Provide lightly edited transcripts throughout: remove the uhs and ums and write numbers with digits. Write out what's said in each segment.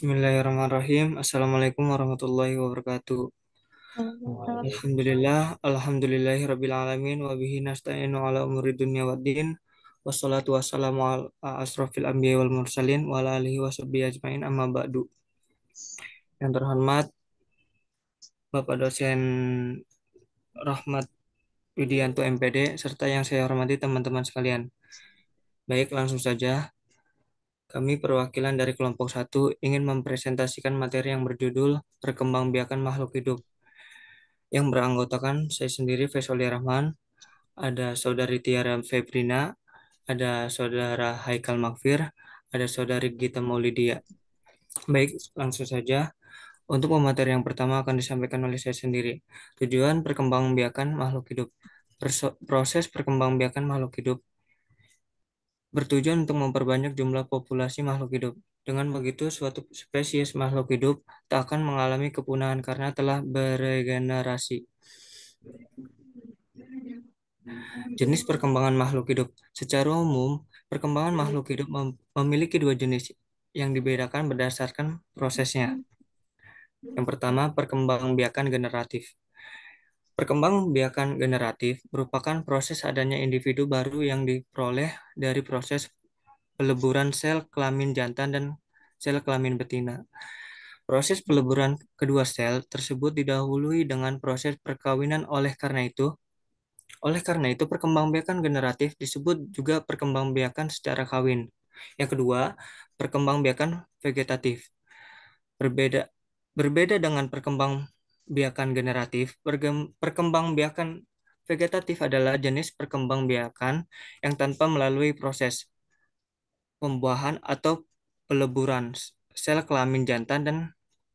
Bismillahirrahmanirrahim. Assalamualaikum warahmatullahi wabarakatuh. Waalaikumsalam. Alhamdulillahirabbil alamin wa bihi nasta'inu ala umuri dunya waddin. Wassalatu wassalamu ala asrofil anbiya wal mursalin wa ala alihi washabbihi ajmain amma ba'du. Yang terhormat Bapak dosen Rahmat Widianto MPD serta yang saya hormati teman-teman sekalian. Baik, langsung saja. Kami perwakilan dari kelompok satu ingin mempresentasikan materi yang berjudul Perkembangbiakan Makhluk Hidup yang beranggotakan saya sendiri Faisal Rahman, ada saudari Tiara Febrina, ada saudara Haikal Makfir, ada saudari Gita Maulidia. Baik, langsung saja. Untuk pemateri yang pertama akan disampaikan oleh saya sendiri. Tujuan perkembangbiakan makhluk hidup. Proses perkembangbiakan makhluk hidup bertujuan untuk memperbanyak jumlah populasi makhluk hidup. Dengan begitu, suatu spesies makhluk hidup tak akan mengalami kepunahan karena telah beregenerasi. Jenis perkembangan makhluk hidup. Secara umum, perkembangan makhluk hidup memiliki dua jenis yang dibedakan berdasarkan prosesnya. Yang pertama, perkembangbiakan generatif. Perkembangbiakan generatif merupakan proses adanya individu baru yang diperoleh dari proses peleburan sel kelamin jantan dan sel kelamin betina. Proses peleburan kedua sel tersebut didahului dengan proses perkawinan. Oleh karena itu, perkembangbiakan generatif disebut juga perkembangbiakan secara kawin. Yang kedua, perkembangbiakan vegetatif. Berbeda berbeda dengan perkembangbiakan generatif, perkembangbiakan vegetatif adalah jenis perkembangbiakan yang tanpa melalui proses pembuahan atau peleburan sel kelamin jantan dan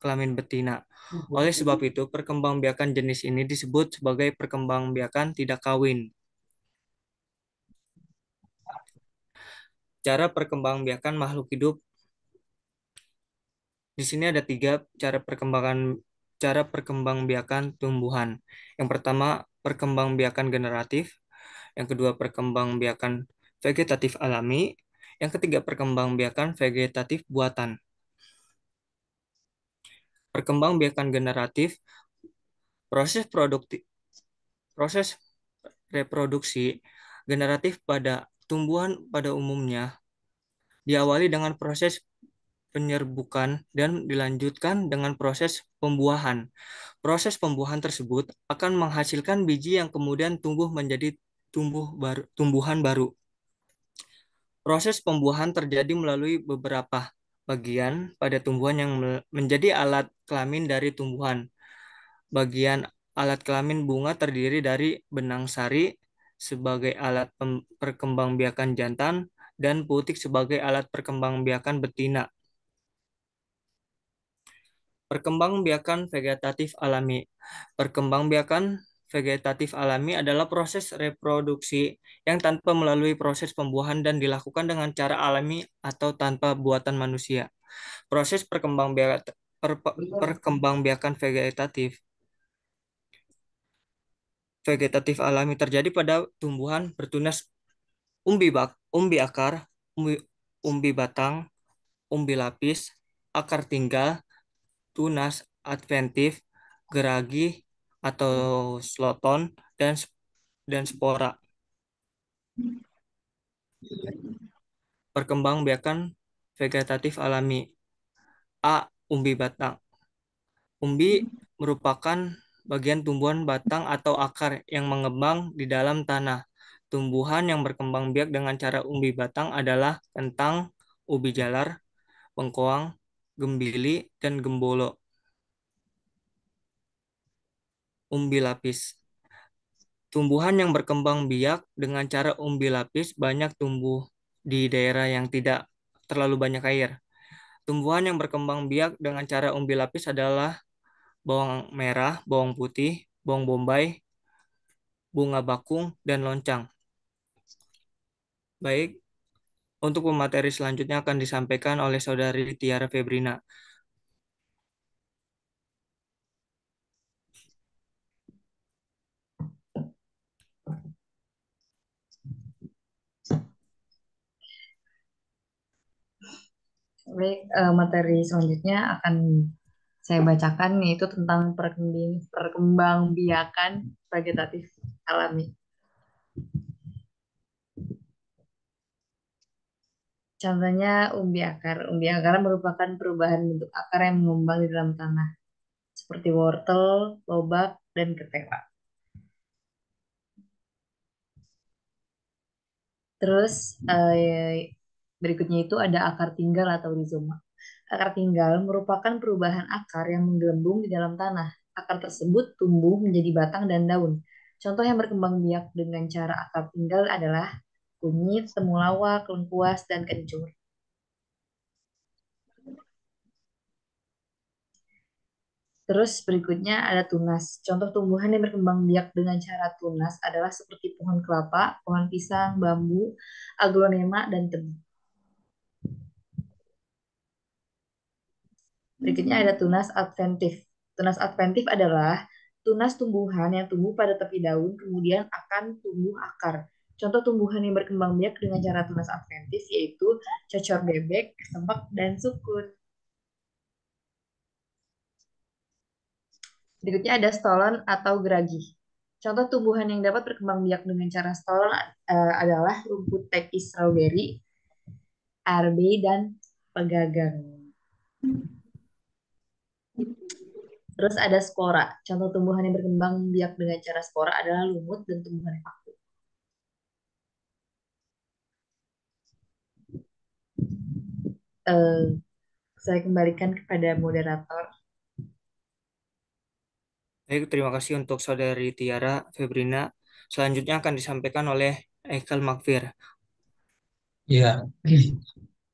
kelamin betina. Oleh sebab itu, perkembangbiakan jenis ini disebut sebagai perkembangbiakan tidak kawin. Cara perkembangbiakan makhluk hidup. Di sini ada tiga cara perkembangbiakan tumbuhan. Yang pertama, perkembangbiakan generatif. Yang kedua, perkembangbiakan vegetatif alami. Yang ketiga, perkembangbiakan vegetatif buatan. Perkembangbiakan generatif, proses produktif, proses reproduksi generatif pada tumbuhan pada umumnya diawali dengan proses penyerbukan dan dilanjutkan dengan proses pembuahan. Proses pembuahan tersebut akan menghasilkan biji yang kemudian tumbuh menjadi tumbuhan baru. Proses pembuahan terjadi melalui beberapa bagian pada tumbuhan yang menjadi alat kelamin dari tumbuhan. Bagian alat kelamin bunga terdiri dari benang sari sebagai alat perkembangbiakan jantan dan putik sebagai alat perkembangbiakan betina. Perkembangbiakan vegetatif alami. Perkembangbiakan vegetatif alami adalah proses reproduksi yang tanpa melalui proses pembuahan dan dilakukan dengan cara alami atau tanpa buatan manusia. Proses perkembangbiakan vegetatif alami terjadi pada tumbuhan bertunas umbi akar, umbi, umbi batang, umbi lapis, akar tinggal, tunas adventif, geragi atau sloton dan spora. Perkembangbiakan vegetatif alami. A. Umbi batang. Umbi merupakan bagian tumbuhan batang atau akar yang mengembang di dalam tanah. Tumbuhan yang berkembang biak dengan cara umbi batang adalah kentang, ubi jalar, bengkoang, gembili, dan gembolo. Umbi lapis. Tumbuhan yang berkembang biak dengan cara umbi lapis banyak tumbuh di daerah yang tidak terlalu banyak air. Tumbuhan yang berkembang biak dengan cara umbi lapis adalah bawang merah, bawang putih, bawang bombay, bunga bakung, dan loncang. Baik, untuk pemateri selanjutnya akan disampaikan oleh saudari Tiara Febrina. Baik, materi selanjutnya akan saya bacakan yaitu tentang perkembangbiakan vegetatif alami. Contohnya umbi akar. Umbi akar merupakan perubahan bentuk akar yang mengembang di dalam tanah, seperti wortel, lobak, dan ketela. Terus berikutnya itu ada akar tinggal atau rizoma. Akar tinggal merupakan perubahan akar yang menggelembung di dalam tanah. Akar tersebut tumbuh menjadi batang dan daun. Contoh yang berkembang biak dengan cara akar tinggal adalah kunyit, temulawak, lengkuas, dan kencur. Terus berikutnya ada tunas. Contoh tumbuhan yang berkembang biak dengan cara tunas adalah seperti pohon kelapa, pohon pisang, bambu, aglonema, dan tebu. Berikutnya ada tunas adventif. Tunas adventif adalah tunas tumbuhan yang tumbuh pada tepi daun, kemudian akan tumbuh akar. Contoh tumbuhan yang berkembang biak dengan cara tunas adventif yaitu cocor bebek, kesemek, dan sukun. Berikutnya ada stolon atau geragi. Contoh tumbuhan yang dapat berkembang biak dengan cara stolon adalah rumput teki strawberry, arbe, dan pegagang. Terus ada spora. Contoh tumbuhan yang berkembang biak dengan cara spora adalah lumut dan tumbuhan paku. Eh, saya kembalikan kepada moderator. Baik, terima kasih untuk Saudari Tiara Febrina. Selanjutnya akan disampaikan oleh Ekel Makfir. Ya,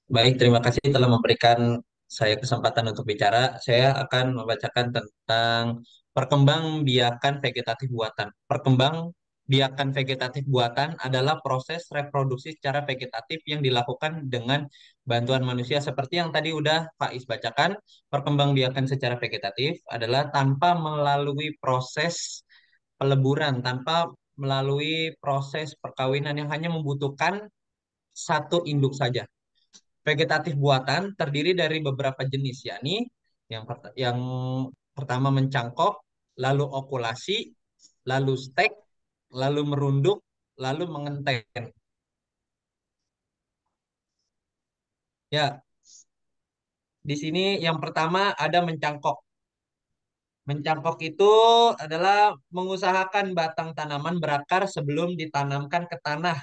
baik, terima kasih telah memberikan saya kesempatan untuk bicara. Saya akan membacakan tentang perkembangbiakan vegetatif buatan. Perkembangbiakan vegetatif buatan adalah proses reproduksi secara vegetatif yang dilakukan dengan bantuan manusia. Seperti yang tadi udah Faiz bacakan, perkembangbiakan secara vegetatif adalah tanpa melalui proses peleburan, tanpa melalui proses perkawinan yang hanya membutuhkan satu induk saja. Vegetatif buatan terdiri dari beberapa jenis, yakni yang pertama mencangkok, lalu okulasi, lalu stek, lalu merunduk, lalu mengenten. Ya, di sini yang pertama ada mencangkok. Mencangkok itu adalah mengusahakan batang tanaman berakar sebelum ditanamkan ke tanah.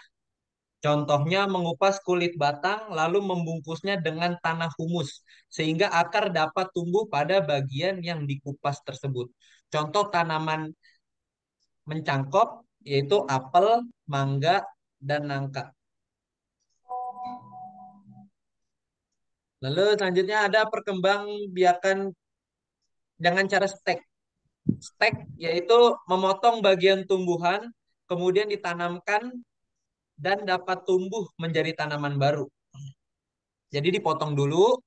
Contohnya mengupas kulit batang lalu membungkusnya dengan tanah humus sehingga akar dapat tumbuh pada bagian yang dikupas tersebut. Contoh tanaman mencangkok yaitu apel, mangga, dan nangka. Lalu selanjutnya ada perkembangbiakan dengan cara stek. Stek yaitu memotong bagian tumbuhan kemudian ditanamkan dan dapat tumbuh menjadi tanaman baru. Jadi dipotong dulu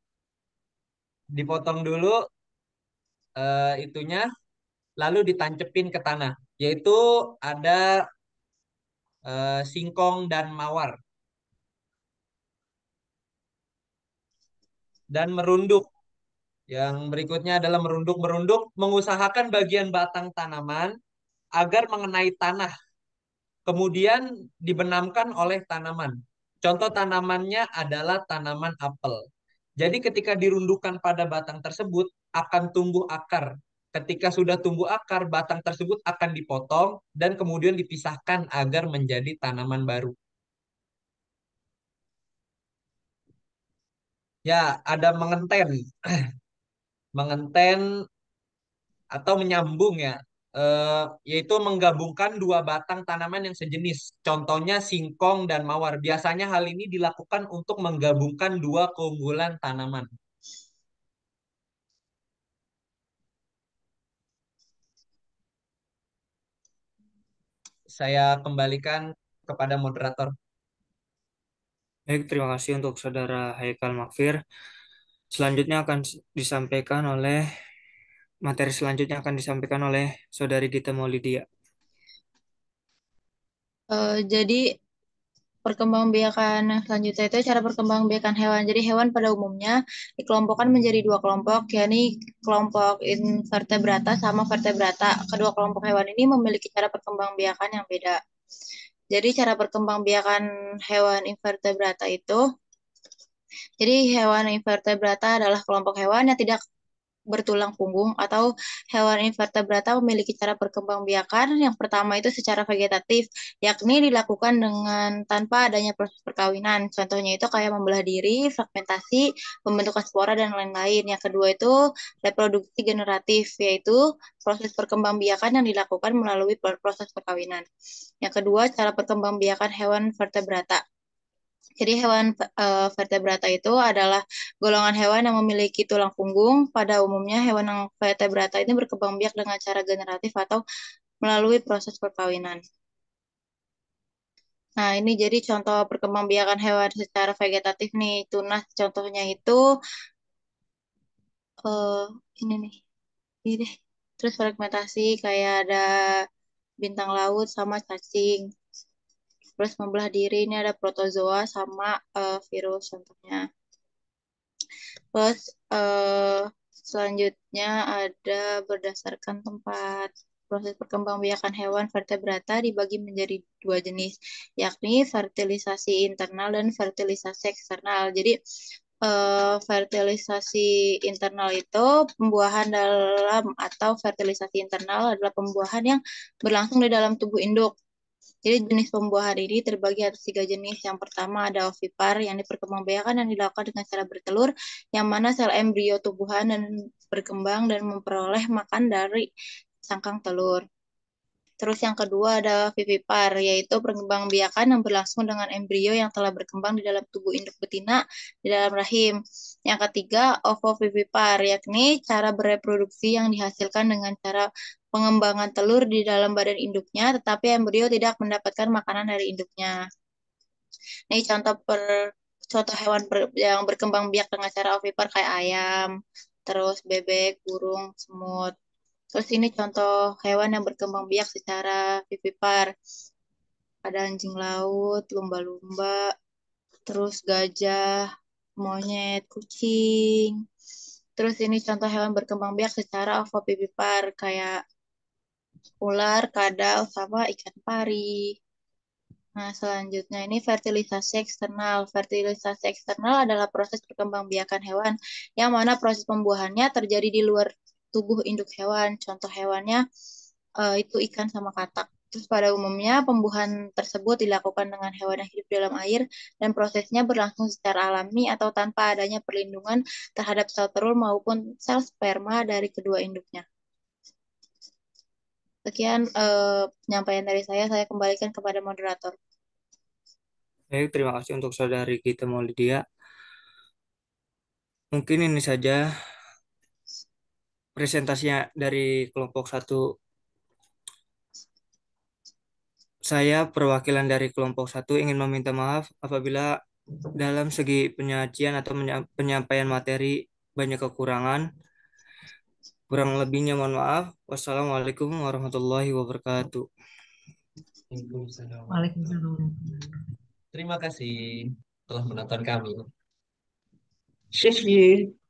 itunya lalu ditancepin ke tanah, yaitu ada singkong dan mawar. Dan merunduk. Yang berikutnya adalah merunduk. Merunduk mengusahakan bagian batang tanaman agar mengenai tanah, kemudian dibenamkan oleh tanaman. Contoh tanamannya adalah tanaman apel. Jadi ketika dirundukkan pada batang tersebut akan tumbuh akar. Ketika sudah tumbuh akar, batang tersebut akan dipotong dan kemudian dipisahkan agar menjadi tanaman baru. Ya, ada mengenten. Mengenten atau menyambung ya. Yaitu menggabungkan dua batang tanaman yang sejenis. Contohnya singkong dan mawar. Biasanya hal ini dilakukan untuk menggabungkan dua keunggulan tanaman. Saya kembalikan kepada moderator. Baik, terima kasih untuk Saudara Haikal Makfir. Selanjutnya akan disampaikan oleh materi selanjutnya akan disampaikan oleh Saudari Gita Maulidia. Jadi perkembangbiakan yang selanjutnya itu cara perkembangbiakan hewan. Jadi hewan pada umumnya dikelompokkan menjadi dua kelompok, yakni kelompok invertebrata sama vertebrata. Kedua kelompok hewan ini memiliki cara perkembangbiakan yang beda. Jadi cara perkembangbiakan hewan invertebrata itu, jadi hewan invertebrata adalah kelompok hewan yang tidak bertulang punggung atau hewan invertebrata memiliki cara perkembangbiakan yang pertama itu secara vegetatif, yakni dilakukan dengan tanpa adanya proses perkawinan. Contohnya itu kayak membelah diri, fragmentasi, pembentukan spora, dan lain-lain. Yang kedua itu reproduksi generatif, yaitu proses perkembangbiakan yang dilakukan melalui proses perkawinan. Yang kedua, cara perkembangbiakan hewan vertebrata. Jadi hewan vertebrata itu adalah golongan hewan yang memiliki tulang punggung. Pada umumnya hewan yang vertebrata ini berkembang biak dengan cara generatif atau melalui proses perkawinan. Nah, ini jadi contoh perkembangbiakan hewan secara vegetatif nih. Tunas contohnya itu eh ini nih. Ini deh. Terus fragmentasi kayak ada bintang laut sama cacing. Terus membelah diri ini ada protozoa sama virus contohnya. Terus selanjutnya ada berdasarkan tempat. Proses perkembangbiakan hewan vertebrata dibagi menjadi dua jenis, yakni fertilisasi internal dan fertilisasi eksternal. Jadi fertilisasi internal itu pembuahan dalam atau fertilisasi internal adalah pembuahan yang berlangsung di dalam tubuh induk. Jadi jenis pembuahan ini terbagi atas tiga jenis. Yang pertama ada ovipar yang diperkembangbiakan yang dilakukan dengan cara bertelur, yang mana sel embrio tumbuhan dan berkembang dan memperoleh makan dari cangkang telur. Terus yang kedua ada vivipar, yaitu perkembangbiakan yang berlangsung dengan embrio yang telah berkembang di dalam tubuh induk betina di dalam rahim. Yang ketiga ovovivipar, yakni cara bereproduksi yang dihasilkan dengan cara pengembangan telur di dalam badan induknya, tetapi embrio tidak mendapatkan makanan dari induknya. Ini contoh hewan yang berkembang biak dengan cara ovipar kayak ayam, terus bebek, burung, semut. Terus ini contoh hewan yang berkembang biak secara vivipar. Ada anjing laut, lumba-lumba, terus gajah, monyet, kucing. Terus ini contoh hewan berkembang biak secara ovovivipar kayak ular, kadal, sama ikan pari. Nah, selanjutnya ini fertilisasi eksternal. Fertilisasi eksternal adalah proses perkembangbiakan hewan, yang mana proses pembuahannya terjadi di luar tubuh induk hewan. Contoh hewannya itu ikan sama katak. Terus pada umumnya pembuahan tersebut dilakukan dengan hewan yang hidup dalam air dan prosesnya berlangsung secara alami atau tanpa adanya perlindungan terhadap sel telur maupun sel sperma dari kedua induknya. Sekian penyampaian dari saya kembalikan kepada moderator. Baik, terima kasih untuk saudari kita Maulidia. Mungkin ini saja presentasinya dari kelompok satu. Saya perwakilan dari kelompok satu ingin meminta maaf apabila dalam segi penyajian atau penyampaian materi banyak kekurangan. Kurang lebihnya mohon maaf. Wassalamualaikum warahmatullahi wabarakatuh. Waalaikumsalam. Terima kasih telah menonton kami. 谢谢。